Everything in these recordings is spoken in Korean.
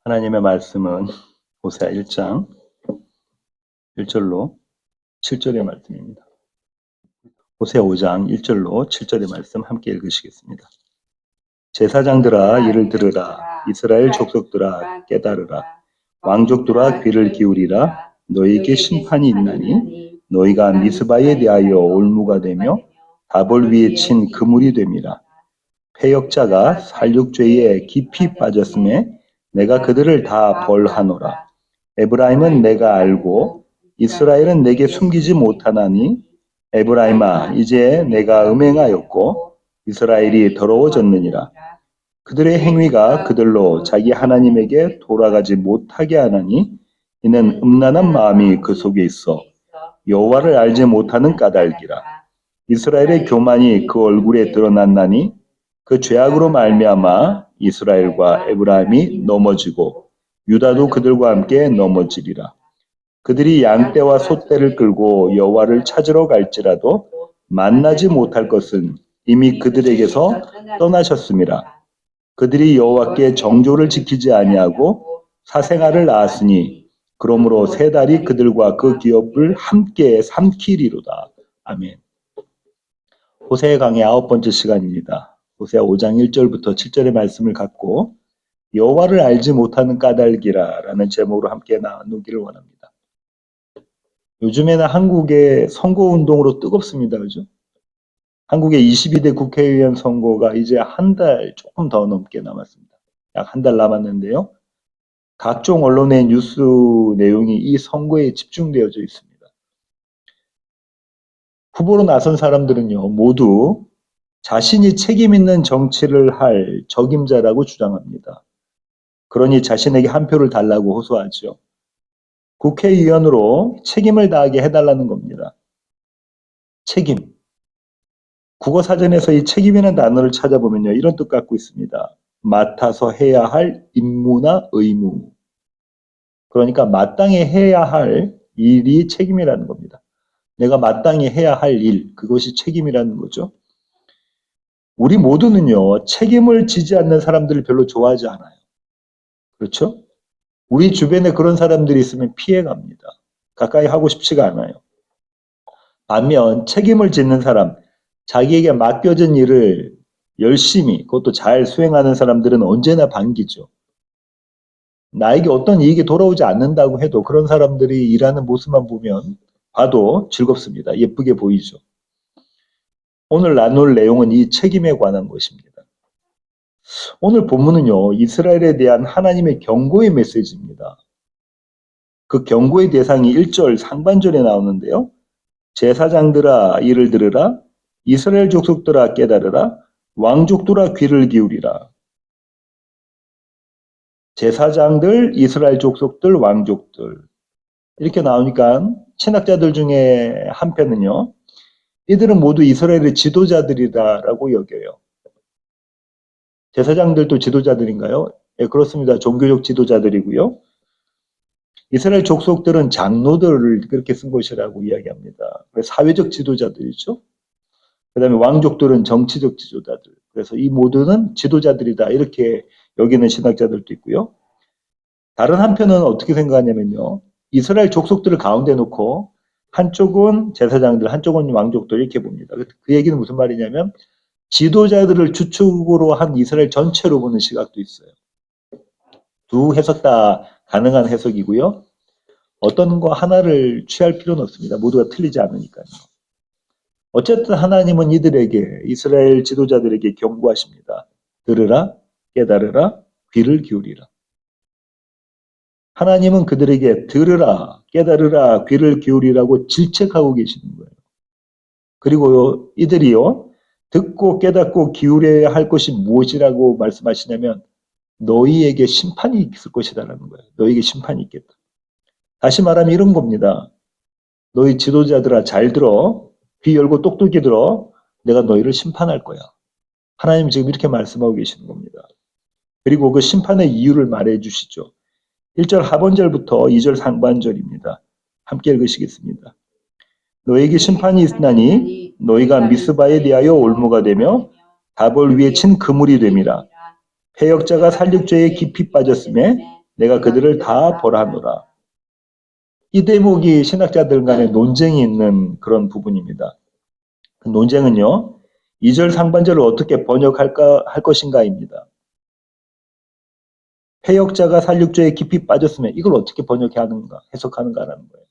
하나님의 말씀은 호세아 1장 1절로 7절의 말씀입니다. 호세아 5장 1절로 7절의 말씀 함께 읽으시겠습니다. 제사장들아 이를 들으라. 이스라엘 족속들아 깨달으라. 왕족들아 귀를 기울이라. 너희에게 심판이 있나니 너희가 미스바에 대하여 올무가 되며 다볼 위에 친 그물이 됨이라. 패역자가 살육죄에 깊이 빠졌음에 내가 그들을 다 벌하노라. 에브라임은 내가 알고 이스라엘은 내게 숨기지 못하나니 에브라임아 이제 내가 음행하였고 이스라엘이 더러워졌느니라. 그들의 행위가 그들로 자기 하나님에게 돌아가지 못하게 하나니 이는 음란한 마음이 그 속에 있어 여호와를 알지 못하는 까닭이라. 이스라엘의 교만이 그 얼굴에 드러났나니 그 죄악으로 말미암아 이스라엘과 에브라임이 넘어지고 유다도 그들과 함께 넘어지리라. 그들이 양떼와 소떼를 끌고 여호와를 찾으러 갈지라도 만나지 못할 것은 이미 그들에게서 떠나셨음이라. 그들이 여호와께 정조를 지키지 아니하고 사생아를 낳았으니 그러므로 세 달이 그들과 그 기업을 함께 삼키리로다. 아멘. 호세아 강의 9번째 시간입니다. 호세아 5장 1절부터 7절의 말씀을 갖고 여호와를 알지 못하는 까닭이라 라는 제목으로 함께 나누기를 원합니다. 요즘에는 한국의 선거운동으로 뜨겁습니다. 그죠? 한국의 22대 국회의원 선거가 이제 한 달 조금 더 넘게 남았습니다. 약 한 달 남았는데요. 각종 언론의 뉴스 내용이 이 선거에 집중되어져 있습니다. 후보로 나선 사람들은요, 모두 자신이 책임 있는 정치를 할 적임자라고 주장합니다. 그러니 자신에게 한 표를 달라고 호소하죠. 국회의원으로 책임을 다하게 해달라는 겁니다. 책임. 국어사전에서 이 책임이라는 단어를 찾아보면요, 이런 뜻 갖고 있습니다. 맡아서 해야 할 임무나 의무. 그러니까 마땅히 해야 할 일이 책임이라는 겁니다. 내가 마땅히 해야 할 일, 그것이 책임이라는 거죠. 우리 모두는요, 책임을 지지 않는 사람들을 별로 좋아하지 않아요. 그렇죠? 우리 주변에 그런 사람들이 있으면 피해갑니다. 가까이 하고 싶지가 않아요. 반면 책임을 짓는 사람, 자기에게 맡겨진 일을 열심히, 그것도 잘 수행하는 사람들은 언제나 반기죠. 나에게 어떤 이익이 돌아오지 않는다고 해도 그런 사람들이 일하는 모습만 봐도 즐겁습니다. 예쁘게 보이죠. 오늘 나눌 내용은 이 책임에 관한 것입니다. 오늘 본문은요, 이스라엘에 대한 하나님의 경고의 메시지입니다. 그 경고의 대상이 1절 상반절에 나오는데요. 제사장들아 이를 들으라. 이스라엘 족속들아 깨달으라. 왕족들아 귀를 기울이라. 제사장들, 이스라엘 족속들, 왕족들. 이렇게 나오니까 신학자들 중에 한 편은요. 이들은 모두 이스라엘의 지도자들이다라고 여겨요. 제사장들도 지도자들인가요? 예, 그렇습니다. 종교적 지도자들이고요. 이스라엘 족속들은 장로들을 그렇게 쓴 것이라고 이야기합니다. 사회적 지도자들이죠. 그 다음에 왕족들은 정치적 지도자들. 그래서 이 모두는 지도자들이다. 이렇게 여기는 신학자들도 있고요. 다른 한편은 어떻게 생각하냐면요. 이스라엘 족속들을 가운데 놓고 한쪽은 제사장들, 한쪽은 왕족들 이렇게 봅니다. 그 얘기는 무슨 말이냐면 지도자들을 주축으로 한 이스라엘 전체로 보는 시각도 있어요. 두 해석 다 가능한 해석이고요. 어떤 거 하나를 취할 필요는 없습니다. 모두가 틀리지 않으니까요. 어쨌든 하나님은 이들에게, 이스라엘 지도자들에게 경고하십니다. 들으라, 깨달으라, 귀를 기울이라. 하나님은 그들에게 들으라, 깨달으라, 귀를 기울이라고 질책하고 계시는 거예요. 그리고 이들이요, 듣고 깨닫고 기울여야 할 것이 무엇이라고 말씀하시냐면 너희에게 심판이 있을 것이다라는 거예요. 너희에게 심판이 있겠다. 다시 말하면 이런 겁니다. 너희 지도자들아 잘 들어. 귀 열고 똑똑히 들어. 내가 너희를 심판할 거야. 하나님 지금 이렇게 말씀하고 계시는 겁니다. 그리고 그 심판의 이유를 말해 주시죠. 1절 하반절부터 2절 상반절입니다. 함께 읽으시겠습니다. 너에게 심판이 있나니 너희가 미스바에 대하여 올무가 되며 다볼 위에 친 그물이 됨이라. 패역자가 살육죄에 깊이 빠졌음에 내가 그들을 다 벌하노라. 이 대목이 신학자들 간에 논쟁이 있는 그런 부분입니다. 그 논쟁은요, 2절 상반절을 어떻게 번역할까 할 것인가입니다. 패역자가 살육죄에 깊이 빠졌으면 이걸 어떻게 번역하는가, 해석하는가라는 거예요.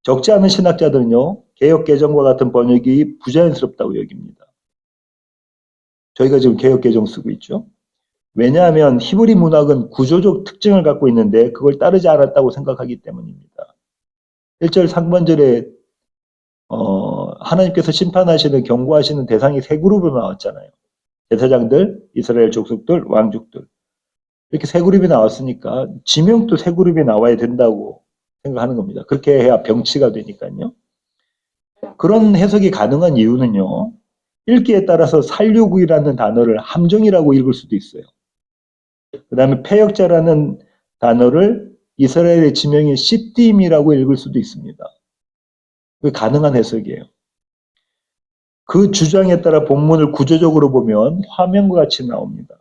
적지 않은 신학자들은요, 개역개정과 같은 번역이 부자연스럽다고 여깁니다. 저희가 지금 개역개정 쓰고 있죠. 왜냐하면 히브리 문학은 구조적 특징을 갖고 있는데 그걸 따르지 않았다고 생각하기 때문입니다. 1절 상반절에 하나님께서 심판하시는 경고하시는 대상이 세 그룹으로 나왔잖아요. 제사장들, 이스라엘 족속들, 왕족들. 이렇게 세 그룹이 나왔으니까 지명도 세 그룹이 나와야 된다고 생각하는 겁니다. 그렇게 해야 병치가 되니까요. 그런 해석이 가능한 이유는요. 읽기에 따라서 살려구이라는 단어를 함정이라고 읽을 수도 있어요. 그 다음에 패역자라는 단어를 이스라엘의 지명인 시딤이라고 읽을 수도 있습니다. 그게 가능한 해석이에요. 그 주장에 따라 본문을 구조적으로 보면 화면과 같이 나옵니다.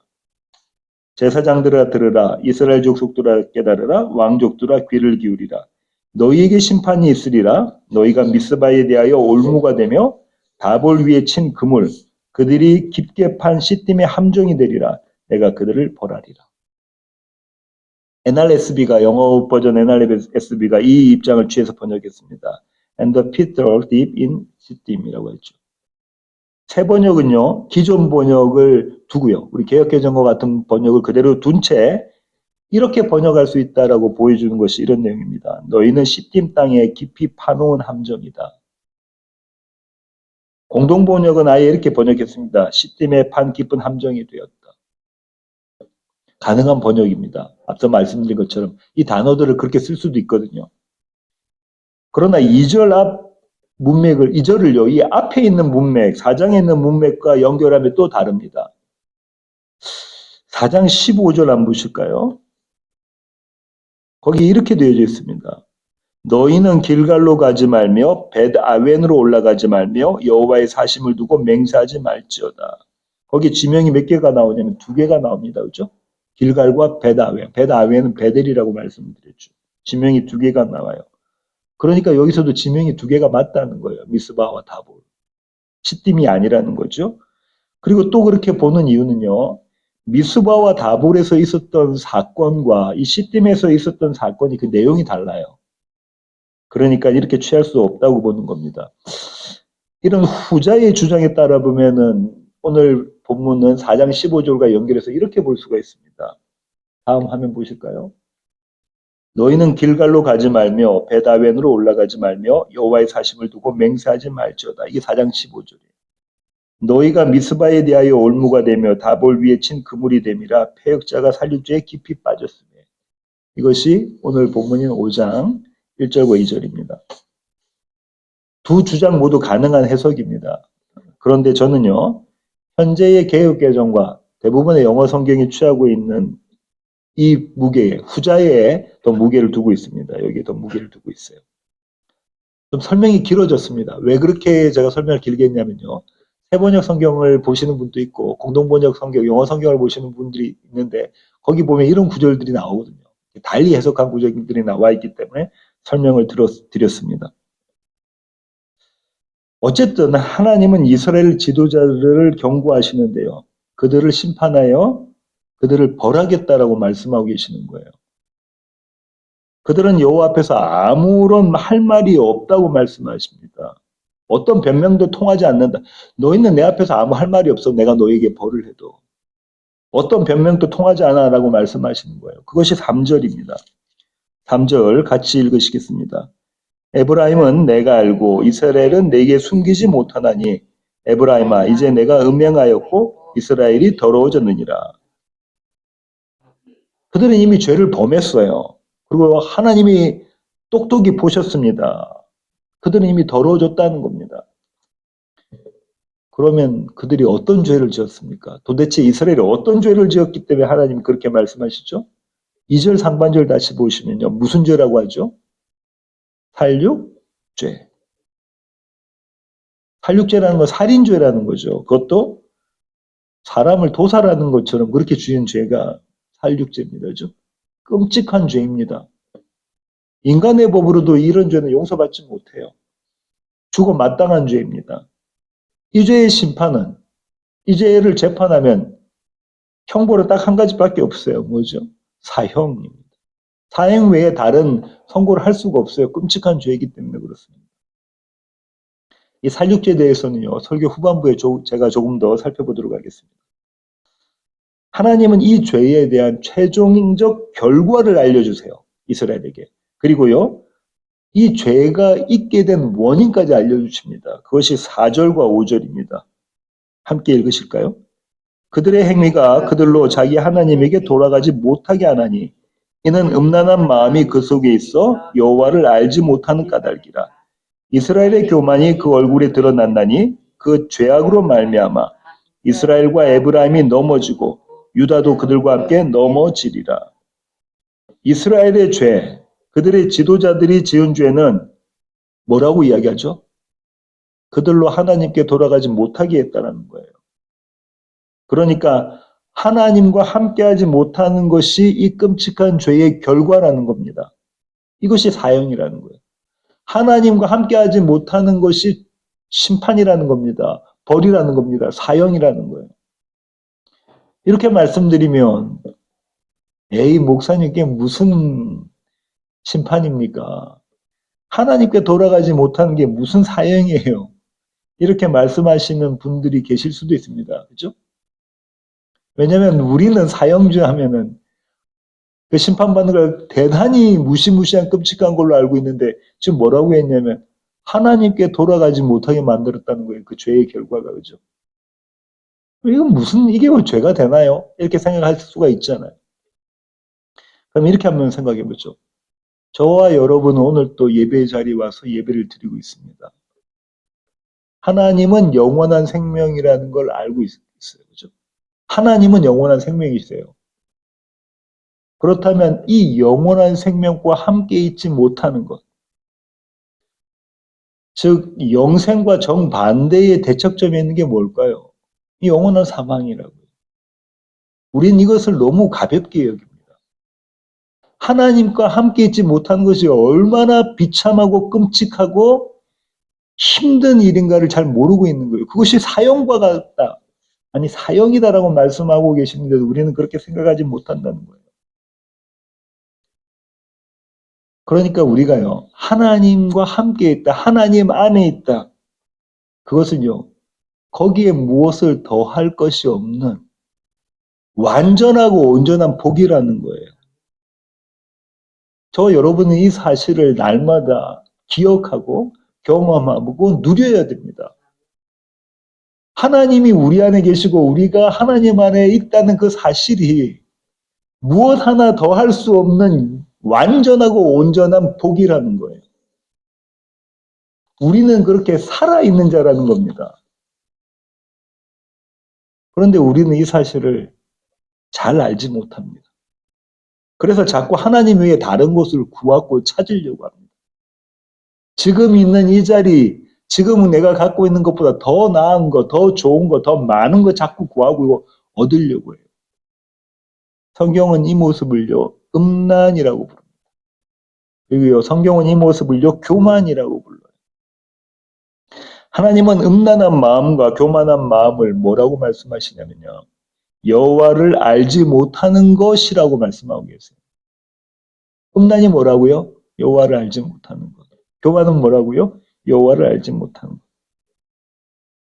제사장들아 들으라, 이스라엘 족속들아 깨달으라, 왕족들아 귀를 기울이라. 너희에게 심판이 있으리라. 너희가 미스바에 대하여 올무가 되며 다볼 위에 친 그물, 그들이 깊게 판 시딤의 함정이 되리라. 내가 그들을 벌하리라. NRSB가 영어 버전 NRSB가 이 입장을 취해서 번역했습니다. And the pit deep in 시딤이라고 했죠. 새 번역은요, 기존 번역을 두고요. 우리 개역개정과 같은 번역을 그대로 둔 채 이렇게 번역할 수 있다라고 보여주는 것이 이런 내용입니다. 너희는 시딤 땅에 깊이 파놓은 함정이다. 공동 번역은 아예 이렇게 번역했습니다. 시딤에 판 깊은 함정이 되었다. 가능한 번역입니다. 앞서 말씀드린 것처럼 이 단어들을 그렇게 쓸 수도 있거든요. 그러나 2절 앞 문맥을, 2절을요, 이 앞에 있는 문맥, 4장에 있는 문맥과 연결하면 또 다릅니다. 4장 15절 안 보실까요? 거기 이렇게 되어져 있습니다. 너희는 길갈로 가지 말며 벳아웬으로 올라가지 말며 여호와의 사심을 두고 맹세하지 말지어다. 거기 지명이 몇 개가 나오냐면 2개가 나옵니다. 그렇죠? 길갈과 벳아웬. 벳아웬은 베델이라고 말씀드렸죠. 지명이 2개가 나와요. 그러니까 여기서도 지명이 2개가 맞다는 거예요. 미스바와 다볼. 시딤이 아니라는 거죠. 그리고 또 그렇게 보는 이유는요. 미스바와 다볼에서 있었던 사건과 이 시딤에서 있었던 사건이 그 내용이 달라요. 그러니까 이렇게 취할 수 없다고 보는 겁니다. 이런 후자의 주장에 따라 보면은 오늘 본문은 4장 15절과 연결해서 이렇게 볼 수가 있습니다. 다음 화면 보실까요? 너희는 길갈로 가지 말며 벳아웬으로 올라가지 말며 여호와의 사심을 두고 맹세하지 말지어다. 이게 4장 15절이에요. 너희가 미스바에 대하여 올무가 되며 다볼 위에 친 그물이 됨이라 패역자가 살육죄에 깊이 빠졌으며. 이것이 오늘 본문인 5장 1절과 2절입니다. 두 주장 모두 가능한 해석입니다. 그런데 저는요, 현재의 개역개정과 대부분의 영어 성경이 취하고 있는 이 무게에, 후자에 더 무게를 두고 있습니다. 여기에 더 무게를 두고 있어요. 좀 설명이 길어졌습니다. 왜 그렇게 제가 설명을 길게 했냐면요. 새번역 성경을 보시는 분도 있고 공동번역 성경, 영어 성경을 보시는 분들이 있는데 거기 보면 이런 구절들이 나오거든요. 달리 해석한 구절들이 나와 있기 때문에 설명을 드렸습니다. 어쨌든 하나님은 이스라엘 지도자들을 경고하시는데요. 그들을 심판하여 그들을 벌하겠다라고 말씀하고 계시는 거예요. 그들은 여호와 앞에서 아무런 할 말이 없다고 말씀하십니다. 어떤 변명도 통하지 않는다. 너희는 내 앞에서 아무 할 말이 없어. 내가 너에게 벌을 해도. 어떤 변명도 통하지 않아 라고 말씀하시는 거예요. 그것이 3절입니다. 3절 같이 읽으시겠습니다. 에브라임은 내가 알고 이스라엘은 내게 숨기지 못하나니 에브라임아 이제 내가 음행하였고 이스라엘이 더러워졌느니라. 그들은 이미 죄를 범했어요. 그리고 하나님이 똑똑히 보셨습니다. 그들은 이미 더러워졌다는 겁니다. 그러면 그들이 어떤 죄를 지었습니까? 도대체 이스라엘이 어떤 죄를 지었기 때문에 하나님이 그렇게 말씀하시죠? 2절 상반절 다시 보시면요. 무슨 죄라고 하죠? 살육죄. 살육죄라는 건 살인죄라는 거죠. 그것도 사람을 도살하는 것처럼 그렇게 지은 죄가 살육죄입니다. 그죠? 끔찍한 죄입니다. 인간의 법으로도 이런 죄는 용서받지 못해요. 죽어 마땅한 죄입니다. 이 죄의 심판은, 이 죄를 재판하면 형벌은 딱 한 가지밖에 없어요. 뭐죠? 사형입니다. 사형 외에 다른 선고를 할 수가 없어요. 끔찍한 죄이기 때문에 그렇습니다. 이 살육죄에 대해서는요, 설교 후반부에 제가 조금 더 살펴보도록 하겠습니다. 하나님은 이 죄에 대한 최종적 결과를 알려주세요. 이스라엘에게. 그리고요, 이 죄가 있게 된 원인까지 알려주십니다. 그것이 4절과 5절입니다. 함께 읽으실까요? 그들의 행위가 그들로 자기 하나님에게 돌아가지 못하게 하나니 이는 음란한 마음이 그 속에 있어 여호와를 알지 못하는 까닭이라. 이스라엘의 교만이 그 얼굴에 드러난다니 그 죄악으로 말미암아 이스라엘과 에브라임이 넘어지고 유다도 그들과 함께 넘어지리라. 이스라엘의 죄, 그들의 지도자들이 지은 죄는 뭐라고 이야기하죠? 그들로 하나님께 돌아가지 못하게 했다는 거예요. 그러니까 하나님과 함께하지 못하는 것이 이 끔찍한 죄의 결과라는 겁니다. 이것이 사형이라는 거예요. 하나님과 함께하지 못하는 것이 심판이라는 겁니다. 벌이라는 겁니다. 사형이라는 거예요. 이렇게 말씀드리면 에이 목사님께 무슨 심판입니까? 하나님께 돌아가지 못하는 게 무슨 사형이에요? 이렇게 말씀하시는 분들이 계실 수도 있습니다. 그렇죠? 왜냐하면 우리는 사형죄 하면은 그 심판받는 걸 대단히 무시무시한 끔찍한 걸로 알고 있는데 지금 뭐라고 했냐면 하나님께 돌아가지 못하게 만들었다는 거예요. 그 죄의 결과가. 그죠? 이건 이게 뭐 죄가 되나요? 이렇게 생각할 수가 있잖아요. 그럼 이렇게 한번 생각해 보죠. 저와 여러분은 오늘 또 예배의 자리에 와서 예배를 드리고 있습니다. 하나님은 영원한 생명이라는 걸 알고 있어요. 그죠? 하나님은 영원한 생명이세요. 그렇다면 이 영원한 생명과 함께 있지 못하는 것, 즉 영생과 정반대의 대척점에 있는 게 뭘까요? 이 영원한 사망이라고요. 우린 이것을 너무 가볍게 여깁니다. 하나님과 함께 있지 못하는 것이 얼마나 비참하고 끔찍하고 힘든 일인가를 잘 모르고 있는 거예요. 그것이 사형과 같다. 아니 사형이다라고 말씀하고 계시는데도 우리는 그렇게 생각하지 못한다는 거예요. 그러니까 우리가요, 하나님과 함께 있다, 하나님 안에 있다. 그것은요, 거기에 무엇을 더할 것이 없는 완전하고 온전한 복이라는 거예요. 저 여러분은 이 사실을 날마다 기억하고 경험하고 누려야 됩니다. 하나님이 우리 안에 계시고 우리가 하나님 안에 있다는 그 사실이 무엇 하나 더할 수 없는 완전하고 온전한 복이라는 거예요. 우리는 그렇게 살아있는 자라는 겁니다. 그런데 우리는 이 사실을 잘 알지 못합니다. 그래서 자꾸 하나님 외에 다른 곳을 구하고 찾으려고 합니다. 지금 있는 이 자리, 지금은 내가 갖고 있는 것보다 더 나은 것, 더 좋은 것, 더 많은 것 자꾸 구하고 얻으려고 해요. 성경은 이 모습을요, 음란이라고 부릅니다. 그리고요, 성경은 이 모습을요, 교만이라고 불러요. 하나님은 음란한 마음과 교만한 마음을 뭐라고 말씀하시냐면요, 여호와를 알지 못하는 것이라고 말씀하고 계세요. 음란이 뭐라고요? 여호와를 알지 못하는 것. 교만은 뭐라고요? 여호와를 알지 못하는 것.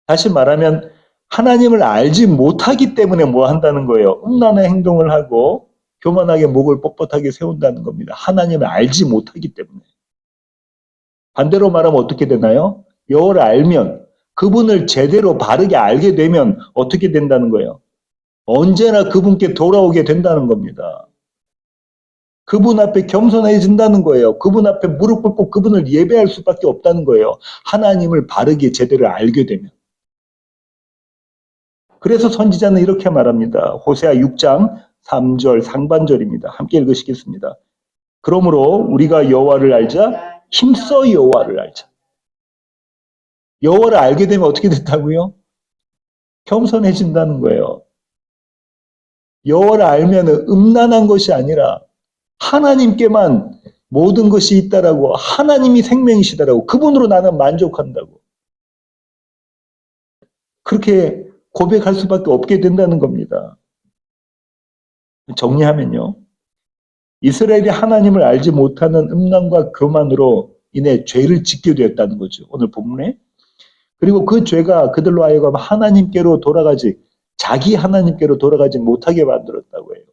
다시 말하면 하나님을 알지 못하기 때문에 뭐 한다는 거예요? 음란한 행동을 하고 교만하게 목을 뻣뻣하게 세운다는 겁니다. 하나님을 알지 못하기 때문에. 반대로 말하면 어떻게 되나요? 여호와를 알면, 그분을 제대로 바르게 알게 되면 어떻게 된다는 거예요? 언제나 그분께 돌아오게 된다는 겁니다. 그분 앞에 겸손해진다는 거예요. 그분 앞에 무릎 꿇고 그분을 예배할 수밖에 없다는 거예요. 하나님을 바르게 제대로 알게 되면. 그래서 선지자는 이렇게 말합니다. 호세아 6장 3절 상반절입니다. 함께 읽으시겠습니다. 그러므로 우리가 여호와를 알자, 힘써 여호와를 알자. 여호와를 알게 되면 어떻게 됐다고요? 겸손해진다는 거예요. 여호와를 알면 음란한 것이 아니라 하나님께만 모든 것이 있다라고, 하나님이 생명이시다라고, 그분으로 나는 만족한다고. 그렇게 고백할 수밖에 없게 된다는 겁니다. 정리하면요. 이스라엘이 하나님을 알지 못하는 음란과 교만으로 인해 죄를 짓게 되었다는 거죠. 오늘 본문에. 그리고 그 죄가 그들로 하여금 하나님께로 돌아가지, 자기 하나님께로 돌아가지 못하게 만들었다고 해요.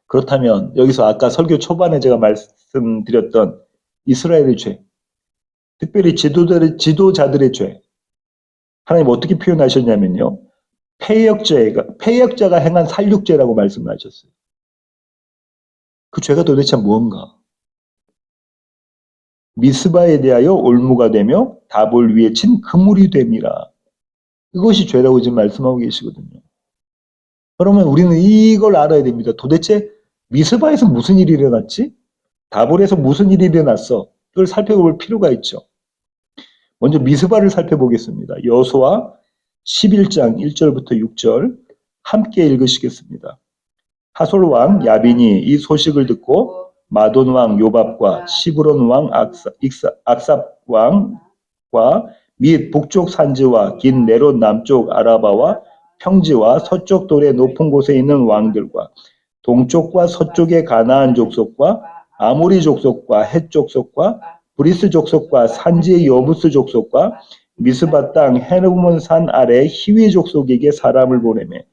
그렇다면 여기서 아까 설교 초반에 제가 말씀드렸던 이스라엘의 죄, 특별히 지도자들의 죄, 하나님 어떻게 표현하셨냐면요. 패역자가 행한 살육죄라고 말씀하셨어요. 그 죄가 도대체 무언가? 미스바에 대하여 올무가 되며 다볼 위에 친 그물이 됨이라. 이것이 죄라고 지금 말씀하고 계시거든요. 그러면 우리는 이걸 알아야 됩니다. 도대체 미스바에서 무슨 일이 일어났지? 다볼에서 무슨 일이 일어났어? 이걸 살펴볼 필요가 있죠. 먼저 미스바를 살펴보겠습니다. 여호수아 11장 1절부터 6절 함께 읽으시겠습니다. 하솔 왕 야빈이 이 소식을 듣고 마돈 왕 요밥과 시브론 왕 악삽 왕과 및 북쪽 산지와 긴 네롯 남쪽 아라바와 평지와 서쪽 돌의 높은 곳에 있는 왕들과 동쪽과 서쪽의 가나안 족속과 아모리 족속과 헷 족속과 브리스 족속과 산지의 여부스 족속과 미스바 땅 헤르몬 산 아래 히위 족속에게 사람을 보내매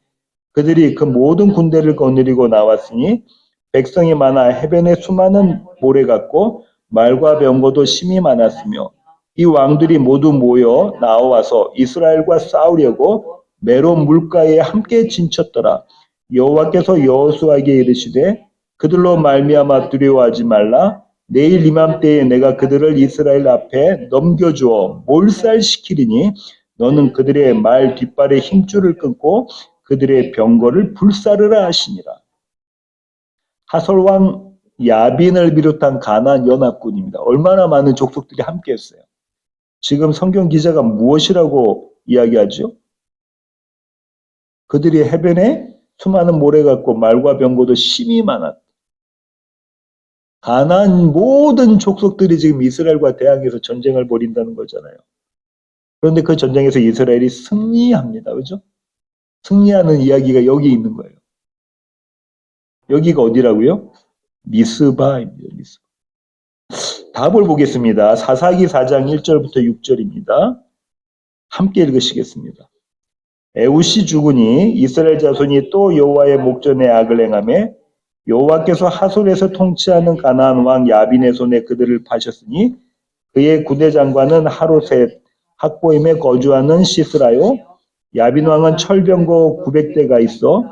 그들이 그 모든 군대를 거느리고 나왔으니 백성이 많아 해변에 수많은 모래 같고 말과 병거도 심히 많았으며 이 왕들이 모두 모여 나와서 이스라엘과 싸우려고 메론 물가에 함께 진쳤더라. 여호와께서 여호수아에게 이르시되 그들로 말미암아 두려워하지 말라. 내일 이맘때에 내가 그들을 이스라엘 앞에 넘겨주어 몰살시키리니 너는 그들의 말 뒷발에 힘줄을 끊고 그들의 병거를 불사르라 하시니라. 하솔왕 야빈을 비롯한 가나안 연합군입니다. 얼마나 많은 족속들이 함께했어요. 지금 성경 기자가 무엇이라고 이야기하죠? 그들이 해변에 수많은 모래 같고 말과 병거도 심히 많았다. 가나안 모든 족속들이 지금 이스라엘과 대항해서 전쟁을 벌인다는 거잖아요. 그런데 그 전쟁에서 이스라엘이 승리합니다. 그죠? 승리하는 이야기가 여기 있는 거예요. 여기가 어디라고요? 미스바입니다. 미스바. 답을 보겠습니다. 사사기 4장 1절부터 6절입니다. 함께 읽으시겠습니다. 에우시 죽으니 이스라엘 자손이 또 여호와의 목전에 악을 행하며 여호와께서 하솔에서 통치하는 가나안 왕 야빈의 손에 그들을 파셨으니 그의 군대 장관은 하로셋 학보임에 거주하는 시스라요. 야빈 왕은 철병거 900대가 있어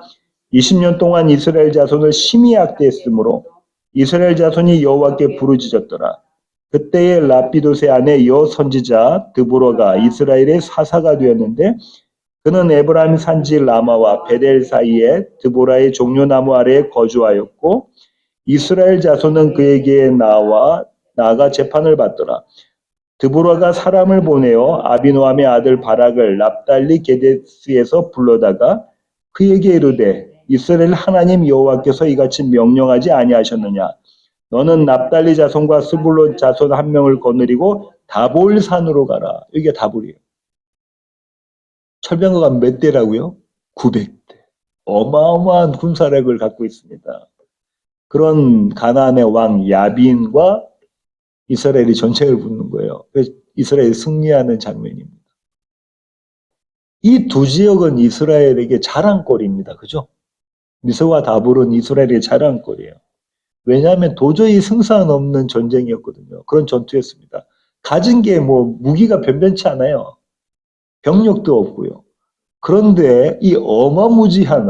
20년 동안 이스라엘 자손을 심히 학대했으므로 이스라엘 자손이 여호와께 부르짖었더라. 그때에 라피도세 아내 여 선지자 드보라가 이스라엘의 사사가 되었는데 그는 에브라임 산지 라마와 베델 사이에 드보라의 종려나무 아래에 거주하였고 이스라엘 자손은 그에게 나아가 재판을 받더라. 드보라가 사람을 보내어 아비노함의 아들 바락을 납달리 게데스에서 불러다가 그에게 이르되 이스라엘 하나님 여호와께서 이같이 명령하지 아니하셨느냐? 너는 납달리 자손과 스불론 자손 한 명을 거느리고 다볼 산으로 가라. 여기가 다볼이에요. 철병거가 몇 대라고요? 900대. 어마어마한 군사력을 갖고 있습니다. 그런 가나안의 왕 야빈과 이스라엘이 전쟁을 붙는 거예요. 그래서 이스라엘이 승리하는 장면입니다. 이 두 지역은 이스라엘에게 자랑거리입니다. 그죠? 미스와 다볼은 이스라엘의 자랑거리예요. 왜냐하면 도저히 승산 없는 전쟁이었거든요. 그런 전투였습니다. 가진 게 무기가 변변치 않아요. 병력도 없고요. 그런데 이 어마어마한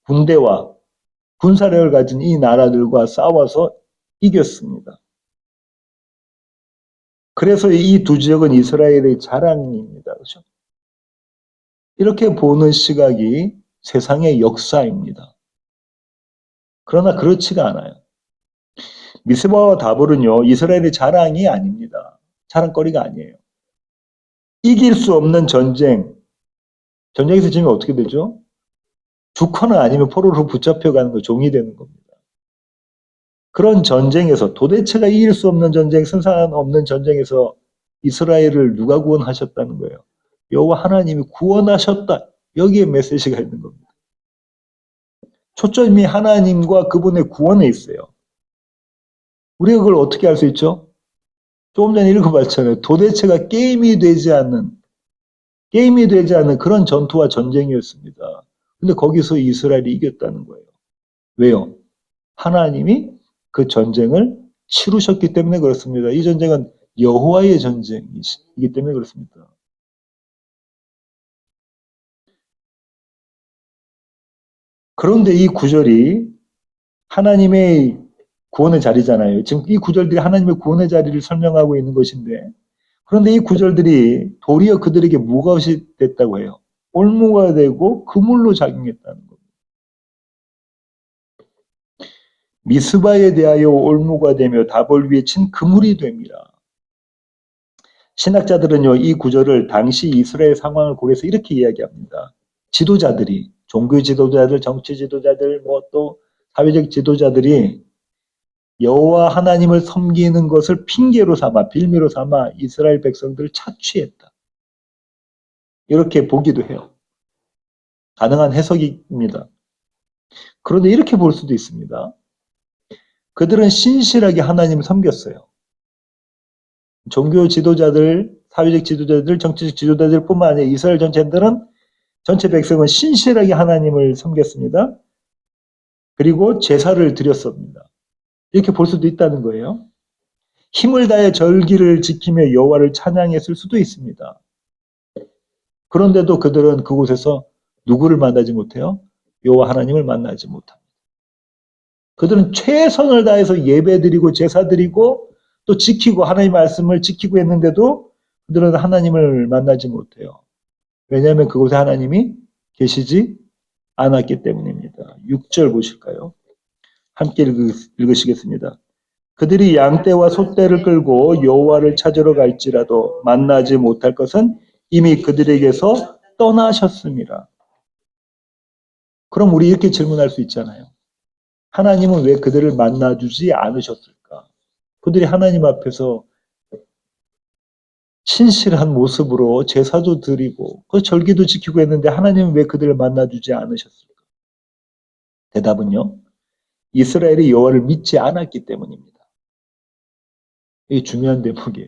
군대와 군사력을 가진 이 나라들과 싸워서 이겼습니다. 그래서 이 두 지역은 이스라엘의 자랑입니다. 그렇죠? 이렇게 보는 시각이 세상의 역사입니다. 그러나 그렇지가 않아요. 미스바와 다볼은요, 이스라엘의 자랑이 아닙니다. 자랑거리가 아니에요. 이길 수 없는 전쟁에서 지면 어떻게 되죠? 죽거나 아니면 포로로 붙잡혀가는 거, 종이 되는 겁니다. 그런 전쟁에서 도대체가 이길 수 없는 전쟁, 승산 없는 전쟁에서 이스라엘을 누가 구원하셨다는 거예요? 여호와 하나님이 구원하셨다. 여기에 메시지가 있는 겁니다. 초점이 하나님과 그분의 구원에 있어요. 우리가 그걸 어떻게 알 수 있죠? 조금 전에 읽어봤잖아요. 도대체가 게임이 되지 않는 그런 전투와 전쟁이었습니다. 근데 거기서 이스라엘이 이겼다는 거예요. 왜요? 하나님이 그 전쟁을 치르셨기 때문에 그렇습니다. 이 전쟁은 여호와의 전쟁이기 때문에 그렇습니다. 그런데 이 구절이 하나님의 구원의 자리잖아요. 지금 이 구절들이 하나님의 구원의 자리를 설명하고 있는 것인데, 그런데 이 구절들이 도리어 그들에게 무엇이 됐다고 해요? 올무가 되고 그물로 작용했다는 겁니다. 미스바에 대하여 올무가 되며 답을 위해 친 그물이 됩니다. 신학자들은요, 이 구절을 당시 이스라엘 상황을 고려해서 이렇게 이야기합니다. 지도자들이, 종교 지도자들, 정치 지도자들, 뭐 또 사회적 지도자들이 여호와 하나님을 섬기는 것을 핑계로 삼아, 빌미로 삼아 이스라엘 백성들을 착취했다. 이렇게 보기도 해요. 가능한 해석입니다. 그런데 이렇게 볼 수도 있습니다. 그들은 신실하게 하나님을 섬겼어요. 종교 지도자들, 사회적 지도자들, 정치적 지도자들 뿐만 아니라 이스라엘 전체 백성은 신실하게 하나님을 섬겼습니다. 그리고 제사를 드렸습니다. 이렇게 볼 수도 있다는 거예요. 힘을 다해 절기를 지키며 여호와를 찬양했을 수도 있습니다. 그런데도 그들은 그곳에서 누구를 만나지 못해요? 여호와 하나님을 만나지 못합니다. 그들은 최선을 다해서 예배드리고 제사드리고 또 지키고 하나님의 말씀을 지키고 했는데도 그들은 하나님을 만나지 못해요. 왜냐하면 그곳에 하나님이 계시지 않았기 때문입니다. 6절 보실까요? 함께 읽으시겠습니다. 그들이 양떼와 소떼를 끌고 여호와를 찾으러 갈지라도 만나지 못할 것은 이미 그들에게서 떠나셨습니다. 그럼 우리 이렇게 질문할 수 있잖아요. 하나님은 왜 그들을 만나주지 않으셨을까? 그들이 하나님 앞에서 신실한 모습으로 제사도 드리고 그 절기도 지키고 했는데 하나님은 왜 그들을 만나주지 않으셨을까? 대답은요. 이스라엘이 여호와를 믿지 않았기 때문입니다. 이게 중요한 대목이에요.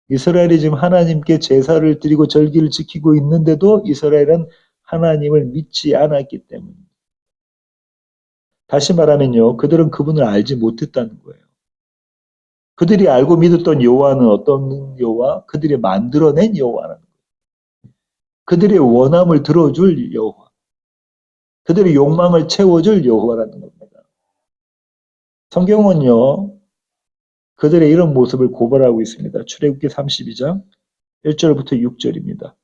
이스라엘이 지금 하나님께 제사를 드리고 절기를 지키고 있는데도 이스라엘은 하나님을 믿지 않았기 때문입니다. 다시 말하면요. 그들은 그분을 알지 못했다는 거예요. 그들이 알고 믿었던 여호와는 어떤 여호와? 그들이 만들어낸 여호와라는 거예요. 그들의 원함을 들어줄 여호와. 그들의 욕망을 채워줄 여호와라는 겁니다. 성경은요. 그들의 이런 모습을 고발하고 있습니다. 출애굽기 32장 1절부터 6절입니다.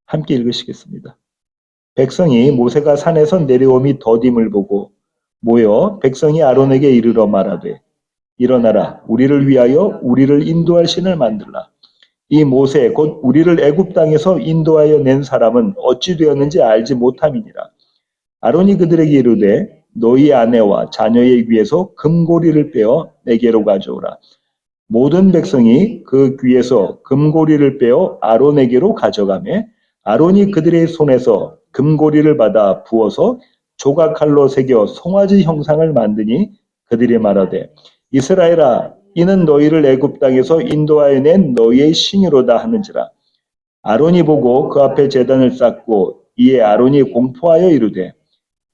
함께 읽으시겠습니다. 백성이 모세가 산에서 내려오미 더딤을 보고 모여 백성이 아론에게 이르러 말하되 일어나라 우리를 위하여 우리를 인도할 신을 만들라. 이 모세 곧 우리를 애굽 땅에서 인도하여 낸 사람은 어찌 되었는지 알지 못함이니라. 아론이 그들에게 이르되 너희 아내와 자녀의 귀에서 금고리를 빼어 내게로 가져오라. 모든 백성이 그 귀에서 금고리를 빼어 아론에게로 가져가매 아론이 그들의 손에서 금고리를 받아 부어서 조각칼로 새겨 송아지 형상을 만드니 그들이 말하되 이스라엘아 이는 너희를 애굽 땅에서 인도하여 낸 너희의 신이로다 하는지라. 아론이 보고 그 앞에 제단을 쌓고 이에 아론이 공포하여 이르되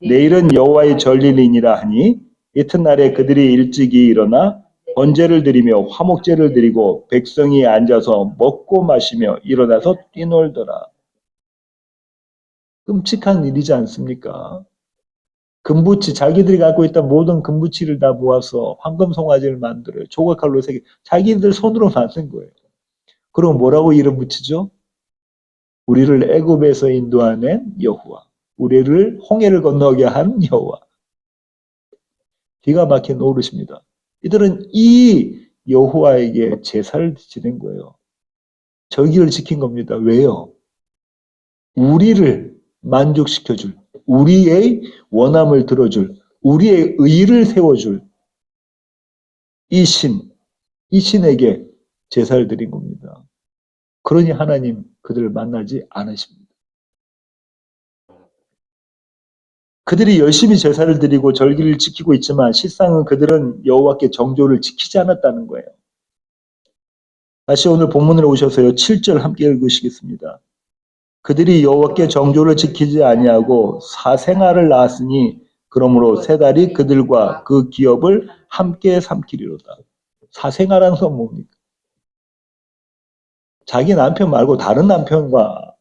내일은 여호와의 절일이니라 하니 이튿날에 그들이 일찍이 일어나 번제를 드리며 화목제를 드리고 백성이 앉아서 먹고 마시며 일어나서 뛰놀더라. 끔찍한 일이지 않습니까? 금부치, 자기들이 갖고 있던 모든 금부치를 다 모아서 황금 송아지를 만들어요. 조각칼로 새겨 자기들 손으로 만든 거예요. 그럼 뭐라고 이름 붙이죠? 우리를 애굽에서 인도하는 여호와, 우리를 홍해를 건너게 한 여호와. 기가 막힌 노릇입니다. 이들은 이 여호와에게 제사를 지낸 거예요. 절기를 지킨 겁니다. 왜요? 우리를 만족시켜줄, 우리의 원함을 들어줄, 우리의 의를 세워줄 이 신에게 제사를 드린 겁니다. 그러니 하나님 그들을 만나지 않으십니다. 그들이 열심히 제사를 드리고 절기를 지키고 있지만 실상은 그들은 여호와께 정조를 지키지 않았다는 거예요. 다시 오늘 본문으로 오셔서요. 7절 함께 읽으시겠습니다. 그들이 여호와께 정조를 지키지 아니하고 사생아를 낳았으니 그러므로 세 달이 그들과 그 기업을 함께 삼키리로다. 사생아라는 건 뭡니까? 자기 남편 말고 다른 남편과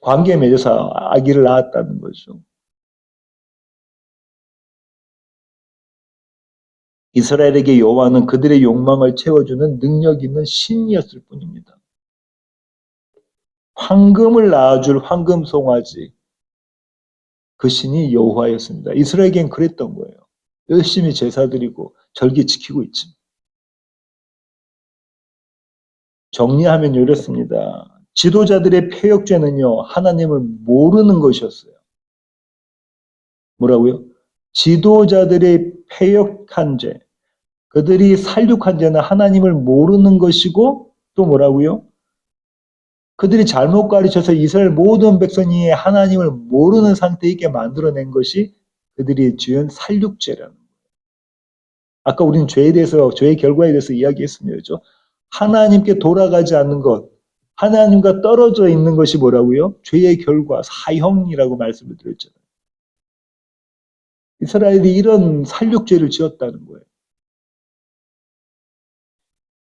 관계 맺어서 아기를 낳았다는 거죠. 이스라엘에게 여호와는 그들의 욕망을 채워주는 능력 있는 신이었을 뿐입니다. 황금을 낳아줄 황금 송아지, 그 신이 여호와였습니다. 이스라엘에겐 그랬던 거예요. 열심히 제사 드리고 절기 지키고 있지. 정리하면 이렇습니다. 지도자들의 패역죄는요, 하나님을 모르는 것이었어요. 뭐라고요? 지도자들의 패역한 죄, 그들이 살육한 죄는 하나님을 모르는 것이고, 또 뭐라고요? 그들이 잘못 가르쳐서 이스라엘 모든 백성이 하나님을 모르는 상태에 있게 만들어낸 것이 그들이 지은 살육죄라는 거예요. 아까 우리는 죄에 대해서, 죄의 결과에 대해서 이야기했습니다. 그렇죠? 하나님께 돌아가지 않는 것, 하나님과 떨어져 있는 것이 뭐라고요? 죄의 결과, 사형이라고 말씀을 드렸잖아요. 이스라엘이 이런 살육죄를 지었다는 거예요.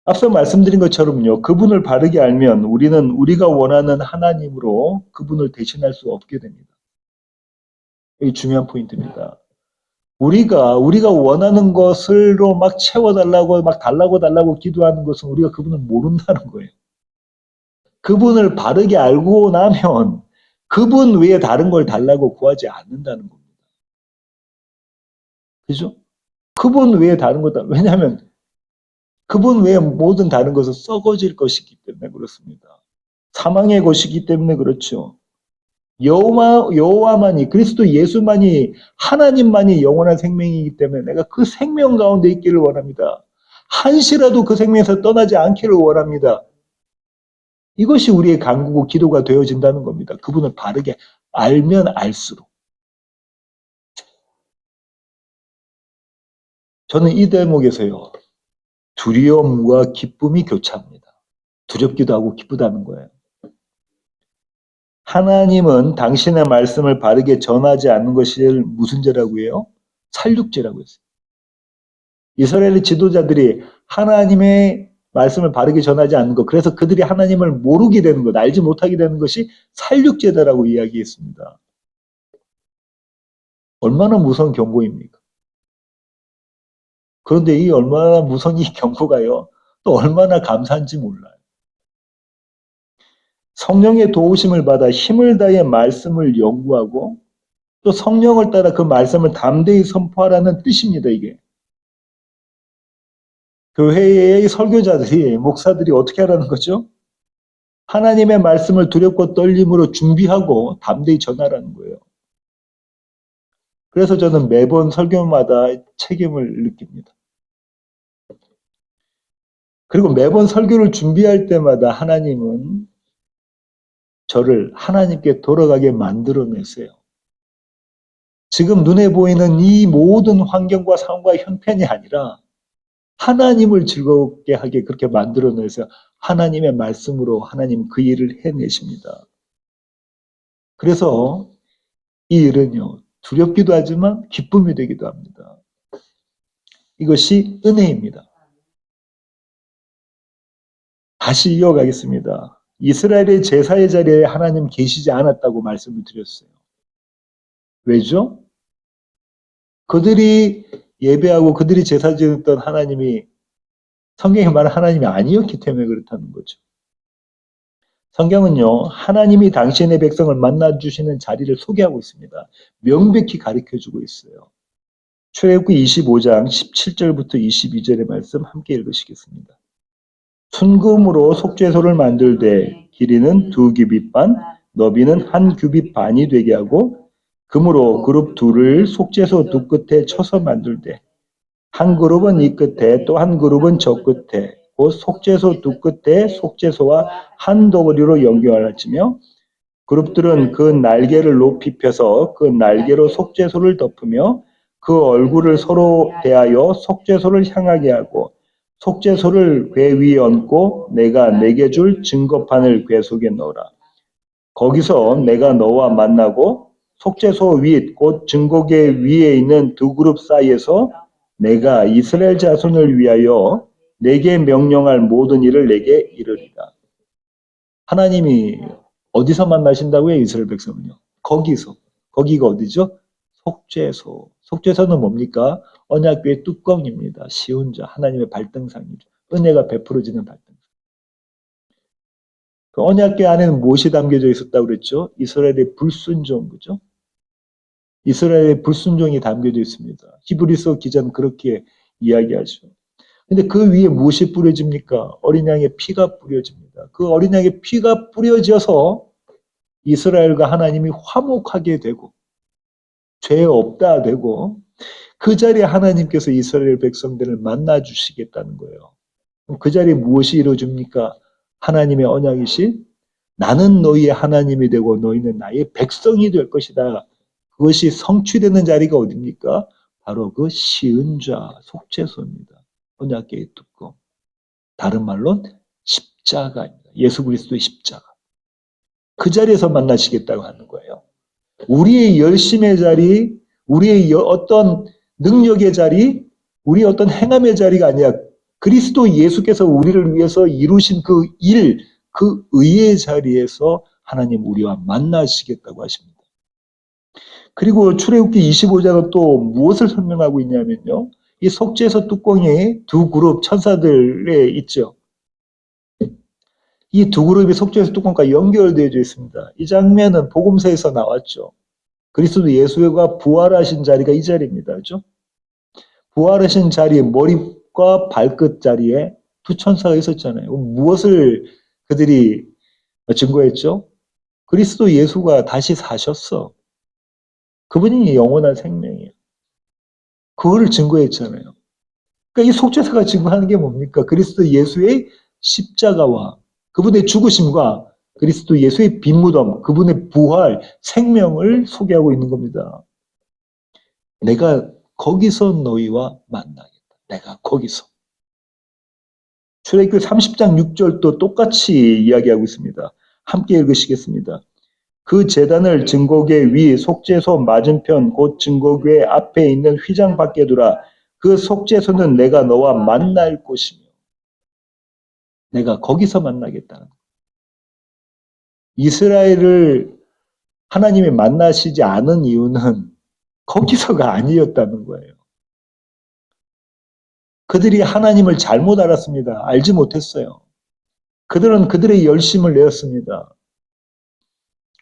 앞서 말씀드린 것처럼요. 그분을 바르게 알면 우리는 우리가 원하는 하나님으로 그분을 대신할 수 없게 됩니다. 이게 중요한 포인트입니다. 우리가 원하는 것으로 막 채워달라고 막 달라고 기도하는 것은 우리가 그분을 모른다는 거예요. 그분을 바르게 알고 나면 그분 외에 다른 걸 달라고 구하지 않는다는 겁니다. 그죠? 그분 외에 다른 것, 왜냐하면 그분 외에 모든 다른 것은 썩어질 것이기 때문에 그렇습니다. 사망의 것이기 때문에 그렇죠. 여호와만이, 그리스도 예수만이, 하나님만이 영원한 생명이기 때문에 내가 그 생명 가운데 있기를 원합니다. 한시라도 그 생명에서 떠나지 않기를 원합니다. 이것이 우리의 간구고 기도가 되어진다는 겁니다. 그분을 바르게 알면 알수록. 저는 이 대목에서요, 두려움과 기쁨이 교차합니다. 두렵기도 하고 기쁘다는 거예요. 하나님은 당신의 말씀을 바르게 전하지 않는 것이 무슨 죄라고 해요? 살육죄라고 했어요. 이스라엘의 지도자들이 하나님의 말씀을 바르게 전하지 않는 것, 그래서 그들이 하나님을 모르게 되는 것, 알지 못하게 되는 것이 살육죄다라고 이야기했습니다. 얼마나 무서운 경고입니까? 그런데 이 얼마나 무서운 이 경고가요, 또 얼마나 감사한지 몰라요. 성령의 도우심을 받아 힘을 다해 말씀을 연구하고 또 성령을 따라 그 말씀을 담대히 선포하라는 뜻입니다, 이게. 교회의 설교자들이, 목사들이 어떻게 하라는 거죠? 하나님의 말씀을 두렵고 떨림으로 준비하고 담대히 전하라는 거예요. 그래서 저는 매번 설교마다 책임을 느낍니다. 그리고 매번 설교를 준비할 때마다 하나님은 저를 하나님께 돌아가게 만들어내세요. 지금 눈에 보이는 이 모든 환경과 상황과 형편이 아니라 하나님을 즐겁게 하게 그렇게 만들어내서 하나님의 말씀으로 하나님 그 일을 해내십니다. 그래서 이 일은요, 두렵기도 하지만 기쁨이 되기도 합니다. 이것이 은혜입니다. 다시 이어가겠습니다. 이스라엘의 제사의 자리에 하나님 계시지 않았다고 말씀을 드렸어요. 왜죠? 그들이 예배하고 그들이 제사 지었던 하나님이 성경에 말한 하나님이 아니었기 때문에 그렇다는 거죠. 성경은요, 하나님이 당신의 백성을 만나주시는 자리를 소개하고 있습니다. 명백히 가르쳐주고 있어요. 출애굽기 25장 17절부터 22절의 말씀 함께 읽으시겠습니다. 순금으로 속죄소를 만들되 길이는 2규빗 반, 너비는 1규빗 반이 되게 하고 그러므로 그룹 둘을 속죄소 두 끝에 쳐서 만들되 한 그룹은 이 끝에 또 한 그룹은 저 끝에 곧 속죄소 두 끝에 속죄소와 한 덩어리로 연결하지며 그룹들은 그 날개를 높이 펴서 그 날개로 속죄소를 덮으며 그 얼굴을 서로 대하여 속죄소를 향하게 하고 속죄소를 궤 위에 얹고 내가 내게 줄 증거판을 궤 속에 넣으라. 거기서 내가 너와 만나고 속죄소 윗 곧 증거궤 위에 있는 두 그룹 사이에서 내가 이스라엘 자손을 위하여 내게 명령할 모든 일을 내게 이르리라. 하나님이 어디서 만나신다고요? 이스라엘 백성은요. 거기서. 거기가 어디죠? 속죄소. 속죄소는 뭡니까? 언약궤의 뚜껑입니다. 시온자. 하나님의 발등상이죠. 은혜가 베풀어지는 발등상. 그 언약궤 안에는 무엇이 담겨져 있었다고 그랬죠? 이스라엘의 불순종, 그죠? 이스라엘의 불순종이 담겨져 있습니다. 히브리서 기자는 그렇게 이야기하죠. 근데 그 위에 무엇이 뿌려집니까? 어린 양의 피가 뿌려집니다. 그 어린 양의 피가 뿌려져서 이스라엘과 하나님이 화목하게 되고 죄 없다 되고 그 자리에 하나님께서 이스라엘 백성들을 만나 주시겠다는 거예요. 그 자리에 무엇이 이루어집니까? 하나님의 언약이신 나는 너희의 하나님이 되고 너희는 나의 백성이 될 것이다. 그것이 성취되는 자리가 어디입니까? 바로 그 시은자 속죄소입니다. 언약궤의 뚜껑. 다른 말로 십자가입니다. 예수 그리스도의 십자가. 그 자리에서 만나시겠다고 하는 거예요. 우리의 열심의 자리, 우리의 어떤 능력의 자리, 우리의 어떤 행함의 자리가 아니라 그리스도 예수께서 우리를 위해서 이루신 그 일, 그 의의 자리에서 하나님 우리와 만나시겠다고 하십니다. 그리고 출애굽기 25장은 또 무엇을 설명하고 있냐면요. 이 속죄소 뚜껑이 두 그룹 천사들에 있죠. 이 두 그룹이 속죄소 뚜껑과 연결되어 있습니다. 이 장면은 복음서에서 나왔죠. 그리스도 예수가 부활하신 자리가 이 자리입니다. 그렇죠? 부활하신 자리에 머리과 발끝 자리에 두 천사가 있었잖아요. 무엇을 그들이 증거했죠? 그리스도 예수가 다시 사셨어. 그분이 영원한 생명이에요. 그거를 증거했잖아요. 그러니까 이 속죄사가 증거하는 게 뭡니까? 그리스도 예수의 십자가와 그분의 죽으심과 그리스도 예수의 빈무덤, 그분의 부활, 생명을 소개하고 있는 겁니다. 내가 거기서 너희와 만나겠다. 내가 거기서. 출애굽기 30장 6절도 똑같이 이야기하고 있습니다. 함께 읽으시겠습니다. 그 제단을 증거궤 위 속죄소 맞은편 곧 증거궤 앞에 있는 휘장 밖에 두라. 그 속죄소는 내가 너와 만날 곳이며 내가 거기서 만나겠다는 거예요. 이스라엘을 하나님이 만나시지 않은 이유는 거기서가 아니었다는 거예요. 그들이 하나님을 잘못 알았습니다. 알지 못했어요. 그들은 그들의 열심을 내었습니다.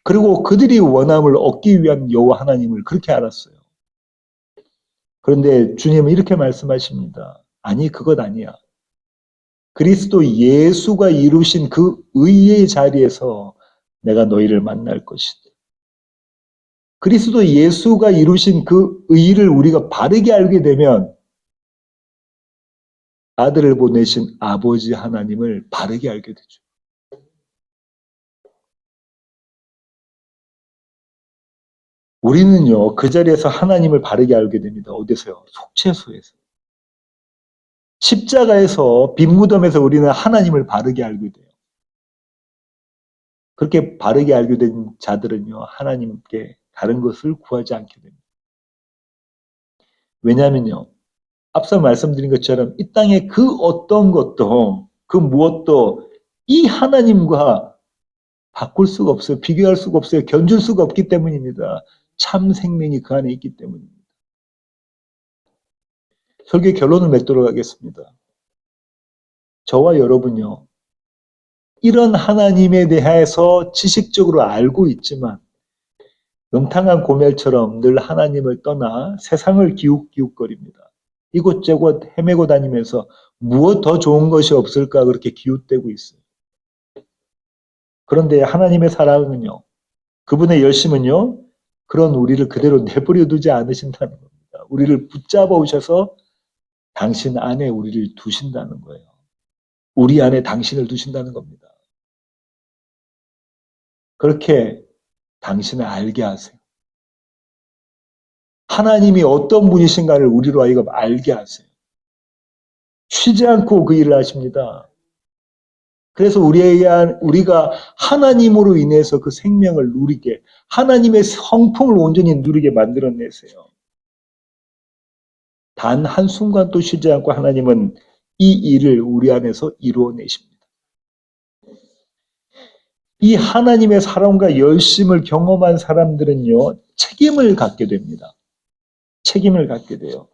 그리고 그들이 원함을 얻기 위한 여호와 하나님을 그렇게 알았어요. 그런데 주님은 이렇게 말씀하십니다. 아니, 그것 아니야. 그리스도 예수가 이루신 그 의의 자리에서 내가 너희를 만날 것이다. 그리스도 예수가 이루신 그 의를 우리가 바르게 알게 되면 아들을 보내신 아버지 하나님을 바르게 알게 되죠. 우리는요, 그 자리에서 하나님을 바르게 알게 됩니다. 어디서요? 속죄소에서. 십자가에서 빈무덤에서 우리는 하나님을 바르게 알게 돼요. 그렇게 바르게 알게 된 자들은요, 하나님께 다른 것을 구하지 않게 됩니다. 왜냐하면요, 앞서 말씀드린 것처럼 이 땅의 그 어떤 것도, 그 무엇도 이 하나님과 바꿀 수가 없어요. 비교할 수가 없어요. 견줄 수가 없기 때문입니다. 참 생명이 그 안에 있기 때문입니다. 설교의 결론을 맺도록 하겠습니다. 저와 여러분요, 이런 하나님에 대해서 지식적으로 알고 있지만 음탕한 고멜처럼 늘 하나님을 떠나 세상을 기웃기웃거립니다. 이곳저곳 헤매고 다니면서 무엇 더 좋은 것이 없을까 그렇게 기웃대고 있어요. 그런데 하나님의 사랑은요, 그분의 열심은요, 그런 우리를 그대로 내버려 두지 않으신다는 겁니다. 우리를 붙잡아 오셔서 당신 안에 우리를 두신다는 거예요. 우리 안에 당신을 두신다는 겁니다. 그렇게 당신을 알게 하세요. 하나님이 어떤 분이신가를 우리로 하여금 알게 하세요. 쉬지 않고 그 일을 하십니다. 그래서 우리가 하나님으로 인해서 그 생명을 누리게, 하나님의 성품을 온전히 누리게 만들어내세요. 단 한순간도 쉬지 않고 하나님은 이 일을 우리 안에서 이루어내십니다. 이 하나님의 사랑과 열심을 경험한 사람들은요, 책임을 갖게 됩니다. 책임을 갖게 돼요.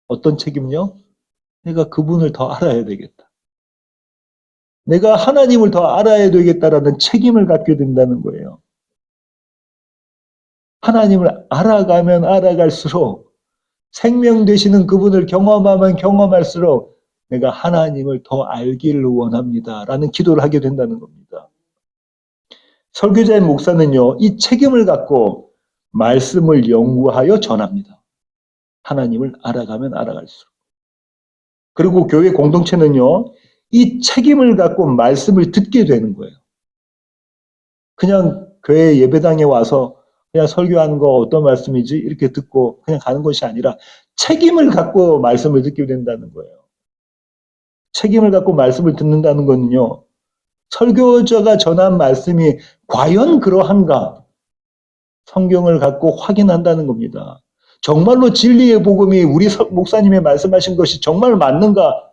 어떤 책임요? 내가 그분을 더 알아야 되겠다. 내가 하나님을 더 알아야 되겠다라는 책임을 갖게 된다는 거예요. 하나님을 알아가면 알아갈수록 생명 되시는 그분을 경험하면 경험할수록 내가 하나님을 더 알기를 원합니다. 라는 기도를 하게 된다는 겁니다. 설교자의 목사는요, 이 책임을 갖고 말씀을 연구하여 전합니다. 하나님을 알아가면 알아갈수록. 그리고 교회 공동체는요, 이 책임을 갖고 말씀을 듣게 되는 거예요. 그냥 교회 예배당에 와서 그냥 설교하는 거 어떤 말씀이지? 이렇게 듣고 그냥 가는 것이 아니라 책임을 갖고 말씀을 듣게 된다는 거예요. 책임을 갖고 말씀을 듣는다는 거는요, 설교자가 전한 말씀이 과연 그러한가? 성경을 갖고 확인한다는 겁니다. 정말로 진리의 복음이 우리 목사님의 말씀하신 것이 정말 맞는가?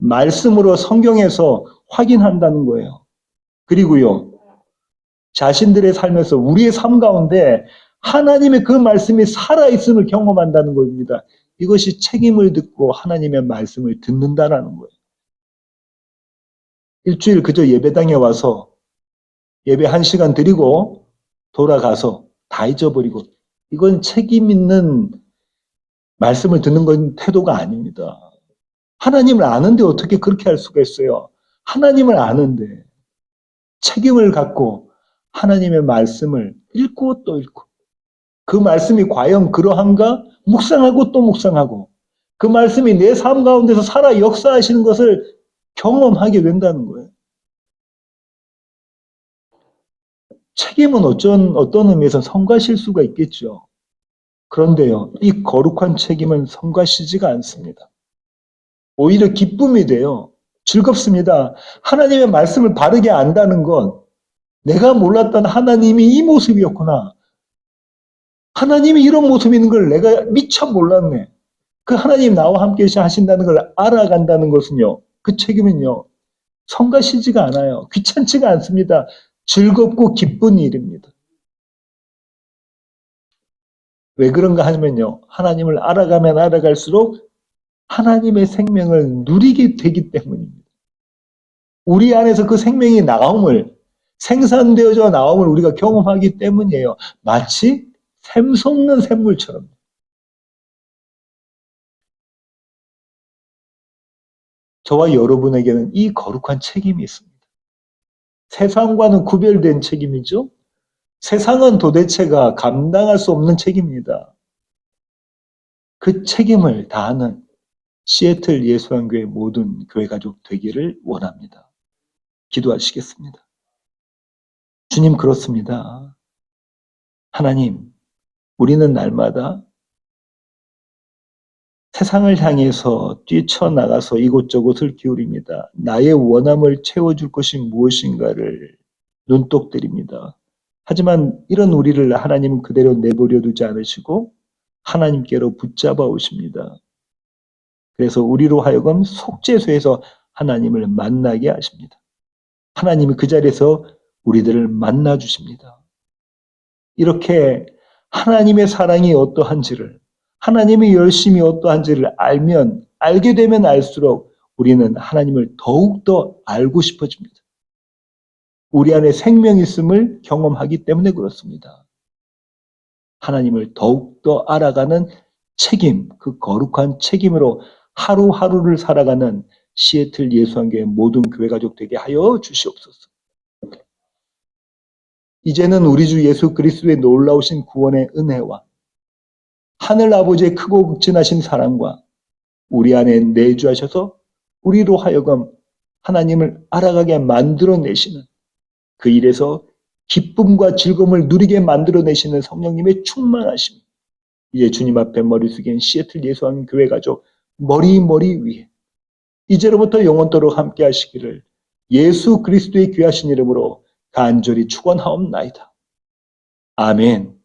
말씀으로 성경에서 확인한다는 거예요. 그리고요, 자신들의 삶에서 우리의 삶 가운데 하나님의 그 말씀이 살아있음을 경험한다는 겁니다. 이것이 책임을 듣고 하나님의 말씀을 듣는다라는 거예요. 일주일 그저 예배당에 와서 예배 1시간 드리고 돌아가서 다 잊어버리고, 이건 책임 있는 말씀을 듣는 건 태도가 아닙니다. 하나님을 아는데 어떻게 그렇게 할 수가 있어요? 하나님을 아는데 책임을 갖고 하나님의 말씀을 읽고 또 읽고, 그 말씀이 과연 그러한가? 묵상하고 또 묵상하고, 그 말씀이 내 삶 가운데서 살아 역사하시는 것을 경험하게 된다는 거예요. 책임은 어떤 의미에서 성가실 수가 있겠죠. 그런데요, 이 거룩한 책임은 성가시지가 않습니다. 오히려 기쁨이 돼요. 즐겁습니다. 하나님의 말씀을 바르게 안다는 건 내가 몰랐던 하나님이 이 모습이었구나. 하나님이 이런 모습인 걸 내가 미처 몰랐네. 그 하나님 나와 함께 하신다는 걸 알아간다는 것은요, 그 책임은요, 성가시지가 않아요. 귀찮지가 않습니다. 즐겁고 기쁜 일입니다. 왜 그런가 하면요, 하나님을 알아가면 알아갈수록 하나님의 생명을 누리게 되기 때문입니다. 우리 안에서 그 생명이 나옴을, 생산되어져 나옴을 우리가 경험하기 때문이에요. 마치 샘솟는 샘물처럼. 저와 여러분에게는 이 거룩한 책임이 있습니다. 세상과는 구별된 책임이죠. 세상은 도대체가 감당할 수 없는 책임입니다. 그 책임을 다하는 시애틀 예수한교회 모든 교회 가족 되기를 원합니다. 기도하시겠습니다. 주님, 그렇습니다. 하나님, 우리는 날마다 세상을 향해서 뛰쳐나가서 이곳저곳을 기울입니다. 나의 원함을 채워줄 것이 무엇인가를 눈독 들입니다. 하지만 이런 우리를 하나님은 그대로 내버려 두지 않으시고 하나님께로 붙잡아 오십니다. 그래서 우리로 하여금 속죄소에서 하나님을 만나게 하십니다. 하나님이 그 자리에서 우리들을 만나 주십니다. 이렇게 하나님의 사랑이 어떠한지를, 하나님의 열심이 어떠한지를 알게 되면 알수록 우리는 하나님을 더욱더 알고 싶어집니다. 우리 안에 생명이 있음을 경험하기 때문에 그렇습니다. 하나님을 더욱더 알아가는 책임, 그 거룩한 책임으로 하루하루를 살아가는 시애틀 예수한교회 모든 교회 가족 되게 하여 주시옵소서. 이제는 우리 주 예수 그리스도의 놀라우신 구원의 은혜와 하늘 아버지의 크고 극진하신 사랑과 우리 안에 내주하셔서 우리로 하여금 하나님을 알아가게 만들어내시는 그 일에서 기쁨과 즐거움을 누리게 만들어내시는 성령님의 충만하심, 이제 주님 앞에 머리 숙인 시애틀 예수왕 교회 가족 머리 위에 이제로부터 영원토록 함께 하시기를 예수 그리스도의 귀하신 이름으로 간절히 축원하옵나이다. 아멘.